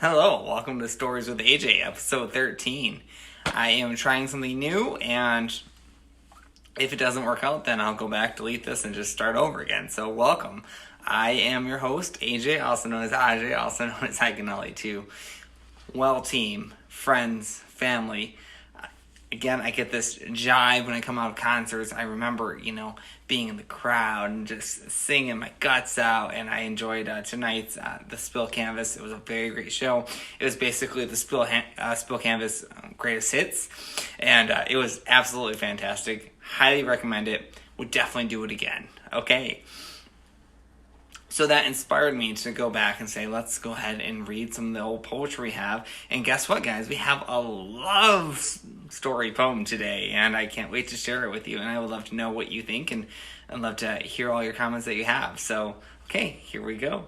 Hello, welcome to Stories with AJ, episode 13. I am trying something new, and if it doesn't work out, then I'll go back, delete this, and just start over again. So, welcome. I am your host, AJ, also known as Ajay, also known as Higanelli, to well team, friends, family. Again, I get this jive when I come out of concerts. I remember, being in the crowd and just singing my guts out. And I enjoyed tonight's The Spill Canvas. It was a very great show. It was basically the Spill Canvas greatest hits. And it was absolutely fantastic. Highly recommend it. Would definitely do it again. Okay. So that inspired me to go back and say, let's go ahead and read some of the old poetry we have. And guess what, guys? We have a love story poem today, and I can't wait to share it with you. And I would love to know what you think, and I'd love to hear all your comments that you have. So, okay, here we go.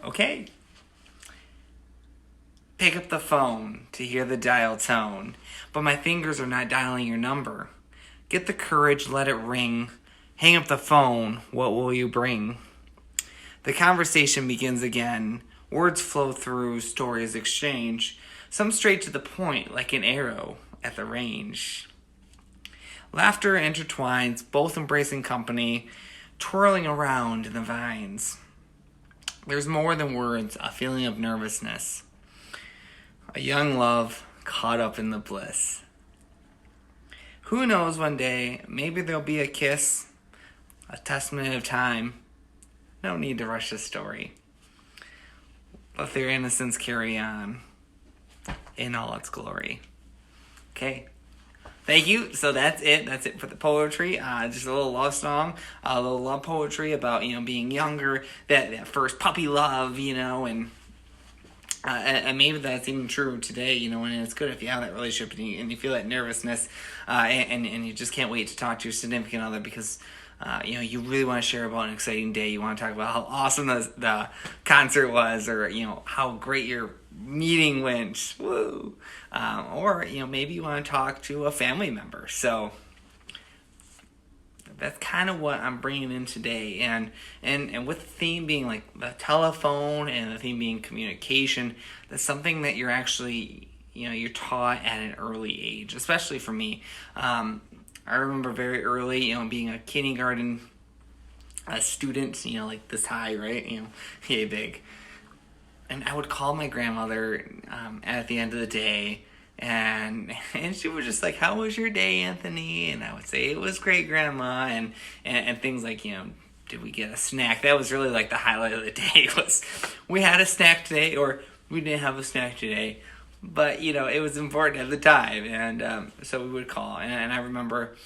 Okay. Pick up the phone to hear the dial tone, but my fingers are not dialing your number. Get the courage, let it ring. Hang up the phone, what will you bring? The conversation begins again. Words flow through, stories exchange. Some straight to the point, like an arrow at the range. Laughter intertwines, both embracing company, twirling around in the vines. There's more than words, a feeling of nervousness. A young love caught up in the bliss. Who knows, one day, maybe there'll be a kiss, a testament of time. No need to rush the story. Let their innocence carry on in all its glory. Okay. Thank you. So that's it. That's it for the poetry. Just a little love song, a little love poetry about, being younger, that first puppy love, and maybe that's even true today, and it's good if you have that relationship and you feel that nervousness, and you just can't wait to talk to your significant other because, you really want to share about an exciting day. You want to talk about how awesome the concert was, or, how great your meeting went. Woo! Or, maybe you want to talk to a family member. So that's kind of what I'm bringing in today, and with the theme being like the telephone and the theme being communication, that's something that you're actually, you're taught at an early age, especially for me. I remember very early, being a kindergarten student, like this high, right, yay big, and I would call my grandmother at the end of the day. And she was just like, how was your day, Anthony? And I would say, it was great, Grandma. And things like, did we get a snack? That was really like the highlight of the day, was we had a snack today, or we didn't have a snack today. But, it was important at the time. And so we would call. And I remember,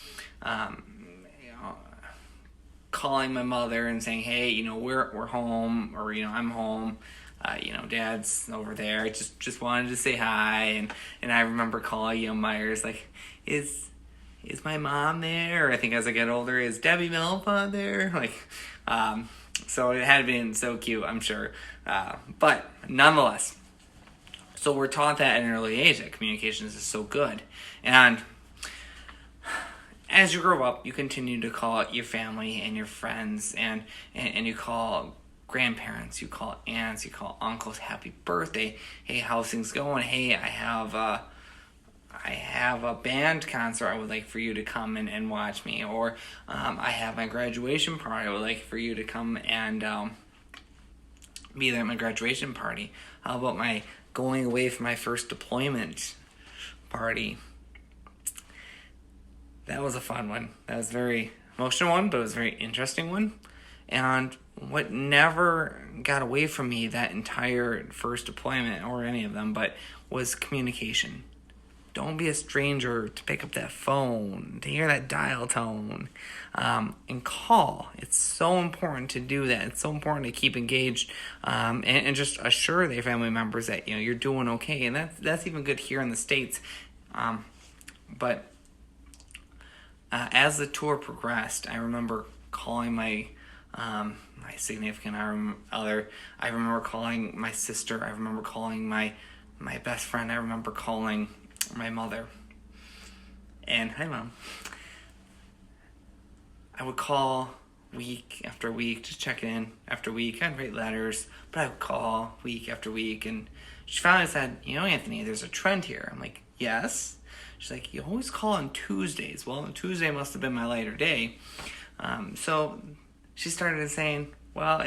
calling my mother and saying, hey, we're home, or, I'm home. Dad's over there. I just wanted to say hi, and I remember calling, Myers, like, is my mom there? Or I think as I get older, is Debbie Melpon there? Like, so it had been so cute, I'm sure. But nonetheless, so we're taught that at an early age that communications is so good, and as you grow up, you continue to call your family and your friends, and you call grandparents, you call aunts, you call uncles, happy birthday, hey, how's things going, hey, I have a band concert I would like for you to come and watch me, or I have my graduation party, I would like for you to come and be there at my graduation party. How about my going away for my first deployment party? That was a fun one. That was a very emotional one, but it was a very interesting one. And what never got away from me that entire first deployment, or any of them, but was communication. Don't be a stranger to pick up that phone, to hear that dial tone, and call. It's so important to do that. It's so important to keep engaged, and just assure their family members that you're doing okay. And that's even good here in the States. But as the tour progressed, I remember calling my significant other. I remember calling my sister. I remember calling my best friend. I remember calling my mother. And hi, Mom. I would call week after week, just checking in after week. I'd write letters, but I would call week after week. And she finally said, Anthony, there's a trend here. I'm like, yes. She's like, you always call on Tuesdays. Well, Tuesday must have been my lighter day. So she started saying, well,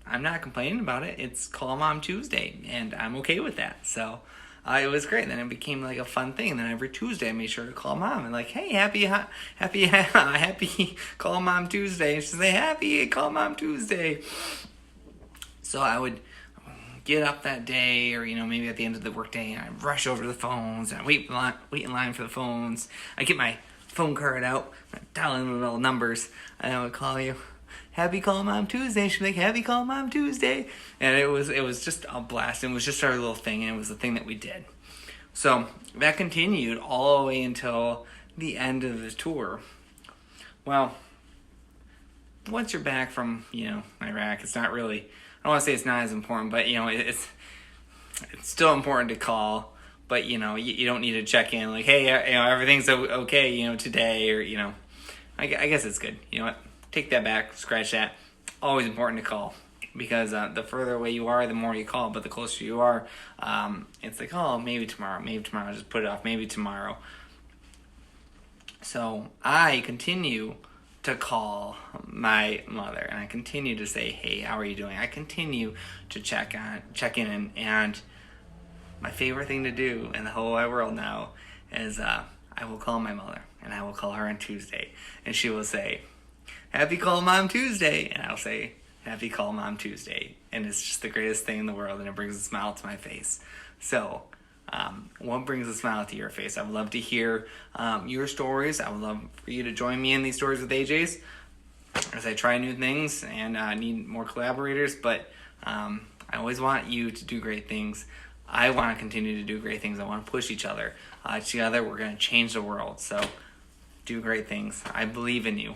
I'm not complaining about it. It's Call Mom Tuesday, and I'm okay with that. So it was great. Then it became like a fun thing. And then every Tuesday I made sure to call Mom and like, hey, happy Call Mom Tuesday. And she'd say, happy Call Mom Tuesday. So I would get up that day, or maybe at the end of the workday, and I'd rush over to the phones and I'd wait in line for the phones. I'd get my phone card out, dial in the little numbers, and I would call you. Happy Call Mom Tuesday. She'd be like, happy Call Mom Tuesday. And it was just a blast. It was just our little thing, and it was the thing that we did. So that continued all the way until the end of the tour. Well, once you're back from, Iraq, it's not really, I don't want to say it's not as important, but, it's still important to call. But, you don't need to check in like, hey, everything's okay, today, or, I guess it's good. You know what? Take that back, scratch that. Always important to call, because the further away you are, the more you call, but the closer you are, it's like, oh, maybe tomorrow, just put it off, maybe tomorrow. So I continue to call my mother, and I continue to say, hey, how are you doing? I continue to check in, and my favorite thing to do in the whole wide world now is I will call my mother, and I will call her on Tuesday, and she will say, happy Call Mom Tuesday, and I'll say, happy Call Mom Tuesday, and it's just the greatest thing in the world, and it brings a smile to my face. So, what brings a smile to your face? I would love to hear your stories. I would love for you to join me in these stories with AJ's as I try new things and need more collaborators, but I always want you to do great things. I want to continue to do great things. I want to push each other. Together, we're going to change the world. So, do great things. I believe in you.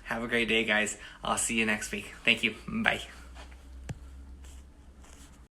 Have a great day, guys. I'll see you next week. Thank you. Bye.